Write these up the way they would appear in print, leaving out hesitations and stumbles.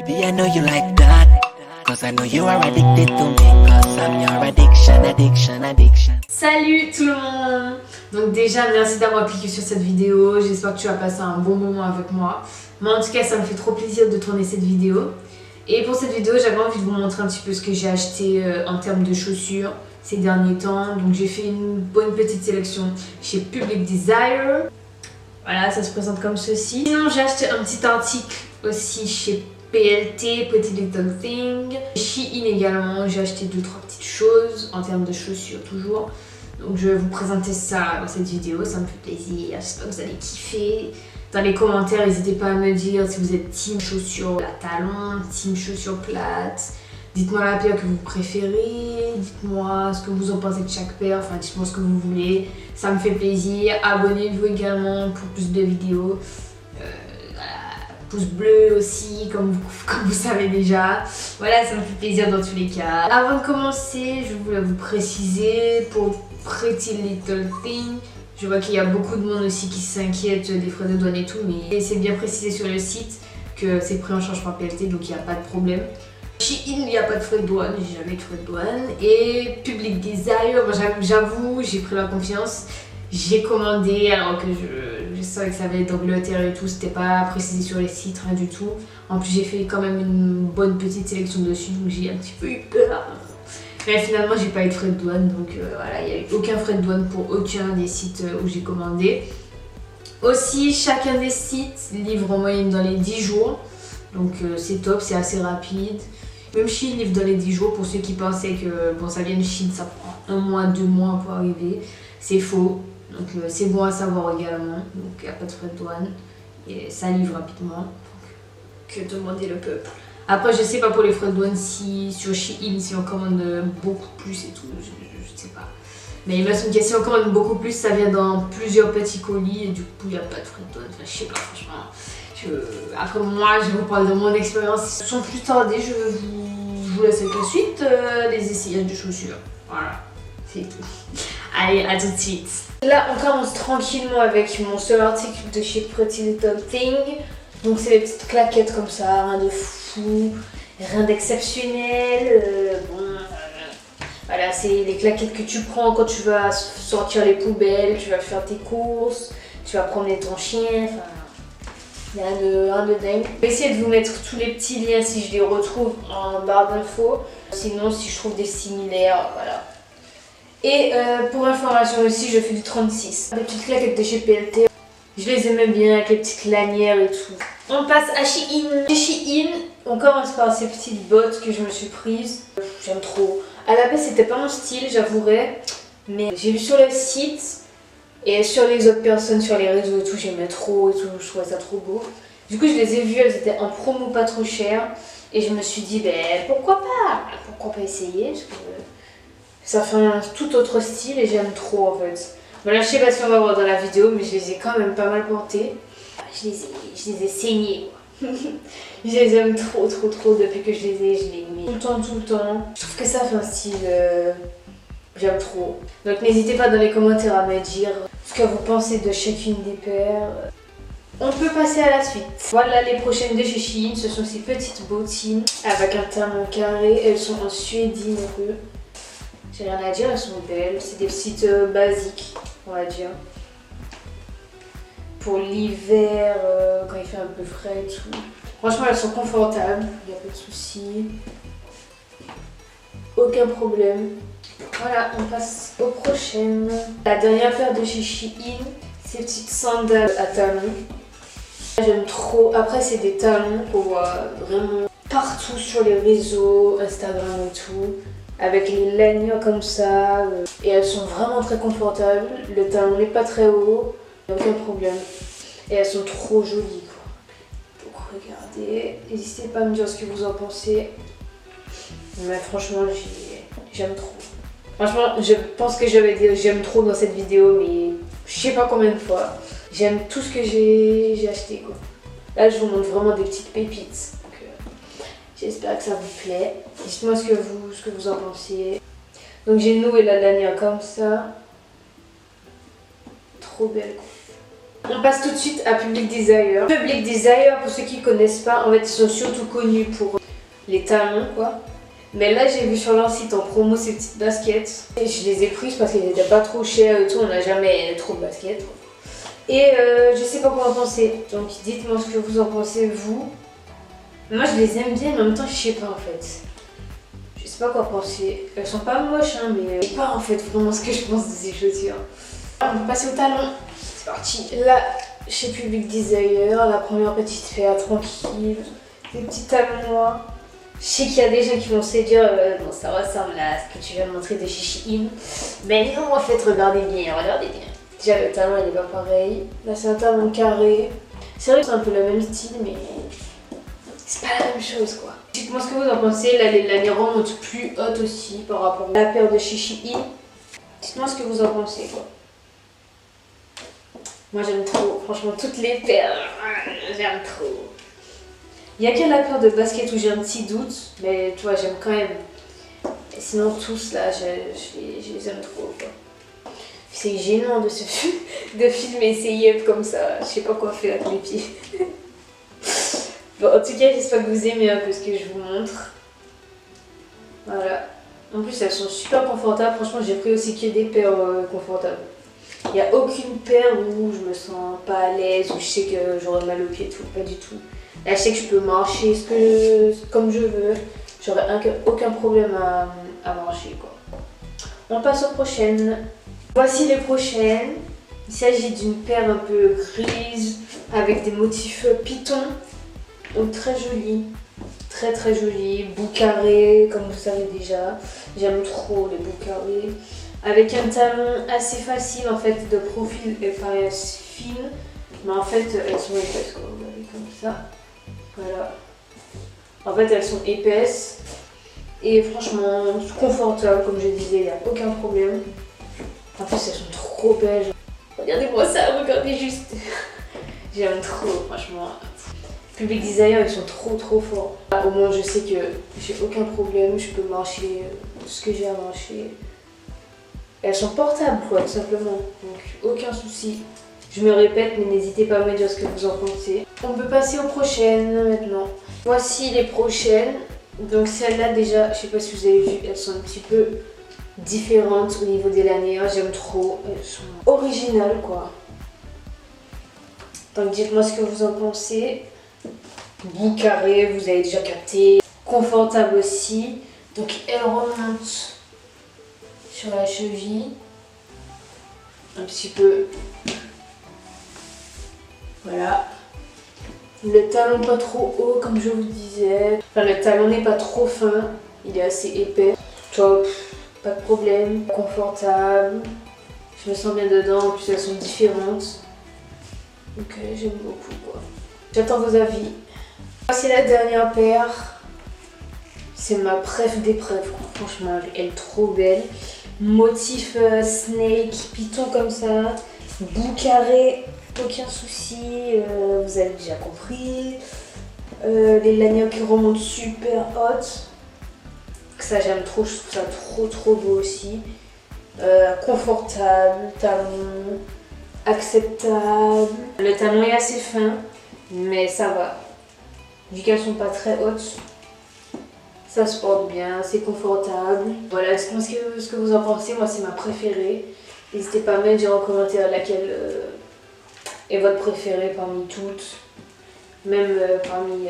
Baby, I know you like that. Cause I know you are addicted to me. Cause I'm your addiction. Salut tout le monde. Donc déjà, merci d'avoir cliqué sur cette vidéo. J'espère que tu vas passer un bon moment avec moi. Moi en tout cas, ça me fait trop plaisir de tourner cette vidéo. Et pour cette vidéo, j'avais envie de vous montrer un petit peu ce que j'ai acheté en termes de chaussures ces derniers temps. Donc j'ai fait une bonne petite sélection chez Public Desire. Voilà, ça se présente comme ceci. Sinon, j'ai acheté un petit article aussi chez PLT, Pretty Little Thing. Shein également, j'ai acheté 2-3 petites choses en termes de chaussures toujours. Donc je vais vous présenter ça dans cette vidéo, ça me fait plaisir, j'espère que vous allez kiffer. Dans les commentaires, n'hésitez pas à me dire si vous êtes team chaussures à talons, team chaussures plates. Dites-moi la paire que vous préférez, dites-moi ce que vous en pensez de chaque paire, enfin dites-moi ce que vous voulez, ça me fait plaisir. Abonnez-vous également pour plus de vidéos. Pouce bleu aussi, comme vous savez déjà. Voilà, ça me fait plaisir dans tous les cas. Avant de commencer, je voulais vous préciser pour Pretty Little Thing. Je vois qu'il y a beaucoup de monde aussi qui s'inquiète des frais de douane et tout, mais c'est bien précisé sur le site que c'est pris en charge par PLT, donc il n'y a pas de problème. Shein, il n'y a pas de frais de douane, j'ai jamais eu de frais de douane. Et Public Desire, j'avoue, j'ai pris la confiance. J'ai commandé alors que je savais que ça allait être d'Angleterre et tout, c'était pas précisé sur les sites, rien du tout. En plus j'ai fait quand même une bonne petite sélection dessus, donc j'ai un petit peu eu peur. Mais finalement j'ai pas eu de frais de douane, donc voilà, il n'y a eu aucun frais de douane pour aucun des sites où j'ai commandé. Aussi, chacun des sites livre en moyenne dans les 10 jours, donc c'est top, c'est assez rapide. Même Shein livre dans les 10 jours, pour ceux qui pensaient que bon, ça vient de Shein, ça prend 1 mois, 2 mois pour arriver, c'est faux. Donc c'est bon à savoir également, donc il n'y a pas de frais de douane et ça livre rapidement, donc, que demander le peuple. Après je sais pas pour les frais de douane si sur Shein si on commande beaucoup plus et tout, je sais pas. Mais il me semble que si on commande beaucoup plus ça vient dans plusieurs petits colis et du coup il n'y a pas de frais de douane, enfin, je sais pas franchement. Après moi je vous parle de mon expérience, sans plus tarder je vous laisse avec la suite, les essayages de chaussures, voilà, c'est tout. Allez, à tout de suite. Là, on commence tranquillement avec mon seul article de chez Pretty Little Thing. Donc, c'est des petites claquettes comme ça, rien de fou, rien d'exceptionnel. Voilà, c'est les claquettes que tu prends quand tu vas sortir les poubelles, tu vas faire tes courses, tu vas promener ton chien. Enfin, rien de dingue. Je vais essayer de vous mettre tous les petits liens si je les retrouve en barre d'infos. Sinon, si je trouve des similaires, voilà. Et pour information aussi, je fais du 36. Des petites claquettes de chez PLT. Je les aimais bien avec les petites lanières et tout. On passe à Shein. Chez Shein, on commence par ces petites bottes que je me suis prises. J'aime trop. À la base, c'était pas mon style, j'avouerai. Mais j'ai vu sur le site et sur les autres personnes, sur les réseaux et tout, j'aimais trop et tout. Je trouvais ça trop beau. Du coup, je les ai vues, elles étaient en promo pas trop chères. Et je me suis dit, ben pourquoi pas? Pourquoi pas essayer? Parce que ça fait un tout autre style et j'aime trop en fait. Bon là je sais pas si on va voir dans la vidéo mais je les ai quand même pas mal portés. Je les ai saignés quoi. Je les aime trop depuis que je les mets tout le temps. Je trouve que ça fait un style, j'aime trop. Donc n'hésitez pas dans les commentaires à me dire ce que vous pensez de chacune des paires. On peut passer à la suite. Voilà les prochaines de chez Shein, ce sont ces petites bottines avec un talon carré. Elles sont en suédine un peu. J'ai rien à dire, elles sont belles. C'est des petites basiques, on va dire. Pour l'hiver, quand il fait un peu frais et tout. Franchement, elles sont confortables, il n'y a pas de soucis. Aucun problème. Voilà, on passe aux prochaines. La dernière paire de chez Shein, ces petites sandales à talons. J'aime trop. Après, c'est des talons qu'on voit vraiment partout sur les réseaux, Instagram et tout. Avec les lanières comme ça, et elles sont vraiment très confortables. Le talon n'est pas très haut, aucun problème. Et elles sont trop jolies quoi. Donc regardez, n'hésitez pas à me dire ce que vous en pensez. Mais franchement, j'aime trop. Franchement, je pense que j'avais dit j'aime trop dans cette vidéo, mais je sais pas combien de fois. J'aime tout ce que j'ai acheté quoi. Là, je vous montre vraiment des petites pépites. J'espère que ça vous plaît. Dites-moi ce que vous en pensez. Donc j'ai noué la lanière comme ça. Trop belle. On passe tout de suite à Public Desire. Public Desire, pour ceux qui ne connaissent pas, en fait ils sont surtout connus pour les talons quoi. Mais là j'ai vu sur leur site en promo ces petites baskets. Et je les ai prises parce qu'elles n'étaient pas trop chères et tout, on n'a jamais trop de baskets. Et je sais pas quoi en penser. Donc dites-moi ce que vous en pensez vous. Moi je les aime bien mais en même temps je sais pas en fait. Je sais pas quoi penser. Elles sont pas moches hein, mais je sais pas en fait vraiment ce que je pense de ces chaussures. On va passer au talon. C'est parti. Là, chez Public Desire, la première petite paire tranquille, des petits talons noirs. Je sais qu'il y a des gens qui vont se dire bon ça ressemble à ce que tu viens de montrer de chez Shein. Mais non, en fait, regardez bien. Déjà le talon il est pas pareil. Là c'est un talon carré. C'est vrai que c'est un peu le même style mais c'est pas la même chose quoi. Dites-moi ce que vous en pensez. Là les rangs montent plus hautes aussi par rapport à la paire de chez Shein. Dites-moi ce que vous en pensez quoi. Moi j'aime trop, franchement toutes les paires, j'aime trop. Il y a que la paire de basket où j'ai un petit doute, mais tu vois j'aime quand même. Et sinon tous là, je les aime trop quoi. C'est gênant de filmer ces yeux comme ça, je sais pas quoi faire avec mes pieds. Bon en tout cas j'espère que vous aimez un peu ce que je vous montre. Voilà. En plus elles sont super confortables, franchement j'ai pris aussi que des paires confortables. Il n'y a aucune paire où je me sens pas à l'aise, où je sais que j'aurai mal aux pieds, tout, pas du tout. Là, je sais que je peux marcher comme je veux, j'aurai aucun problème à marcher quoi. On passe aux prochaines. Voici les prochaines. Il s'agit d'une paire un peu grise avec des motifs python, donc très jolie. Très très jolie, bout carré comme vous savez déjà. J'aime trop les bouts carrés. Avec un talon assez facile en fait, de profil et paraissent fines, mais en fait elles sont épaisses quoi, vous voyez comme ça. Voilà. En fait elles sont épaisses et franchement confortables comme je disais, il n'y a aucun problème. En plus elles sont trop belles. Regardez-moi ça, regardez juste. J'aime trop franchement. Public Desire ils sont trop forts. Au moins je sais que j'ai aucun problème, je peux marcher tout ce que j'ai à marcher. Elles sont portables quoi tout simplement, donc aucun souci. Je me répète mais n'hésitez pas à me dire ce que vous en pensez. On peut passer aux prochaines maintenant. Voici les prochaines. Donc celles-là déjà, je sais pas si vous avez vu, elles sont un petit peu différentes au niveau des lanières. J'aime trop, elles sont originales quoi. Donc dites-moi ce que vous en pensez. Bout carré, vous avez déjà capté. Confortable aussi. Donc elles remontent sur la cheville, un petit peu, voilà. Le talon pas trop haut comme je vous disais, enfin le talon n'est pas trop fin, il est assez épais, top, pas de problème, confortable, je me sens bien dedans, en plus elles sont différentes, donc j'aime beaucoup quoi. J'attends vos avis. Voici la dernière paire, c'est ma préf des préfs, franchement elle est trop belle. Motif snake, python comme ça, bout carré, aucun souci, vous avez déjà compris. Les lanières qui remontent super hautes, ça j'aime trop, je trouve ça trop beau aussi. Confortable, talon acceptable. Le talon est assez fin, mais ça va. Vu qu'elles sont pas très hautes, ça se porte bien, c'est confortable. Voilà, dites-moi ce que vous en pensez, moi c'est ma préférée. N'hésitez pas à me dire en commentaire laquelle est votre préférée parmi toutes. Même parmi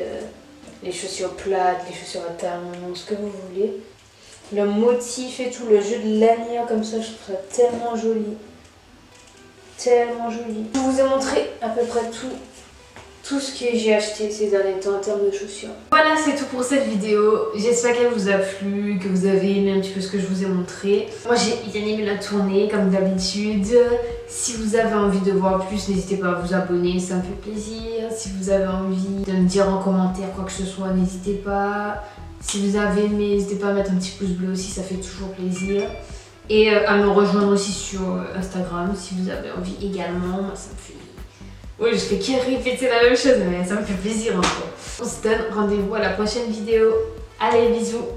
les chaussures plates, les chaussures à talons, ce que vous voulez. Le motif et tout, le jeu de lanière comme ça, je trouve ça tellement joli. Tellement joli. Je vous ai montré à peu près tout ce que j'ai acheté ces derniers temps en termes de chaussures. Voilà, c'est tout pour cette vidéo. J'espère qu'elle vous a plu, que vous avez aimé un petit peu ce que je vous ai montré. Moi j'ai bien aimé la tournée comme d'habitude. Si vous avez envie de voir plus, n'hésitez pas à vous abonner, ça me fait plaisir. Si vous avez envie de me dire en commentaire quoi que ce soit, n'hésitez pas. Si vous avez aimé, n'hésitez pas à mettre un petit pouce bleu aussi, ça fait toujours plaisir. Et à me rejoindre aussi sur Instagram si vous avez envie également. Moi, ça me fait... Oui, je fais que répéter la même chose, mais ça me fait plaisir un peu. On se donne rendez-vous à la prochaine vidéo. Allez, bisous!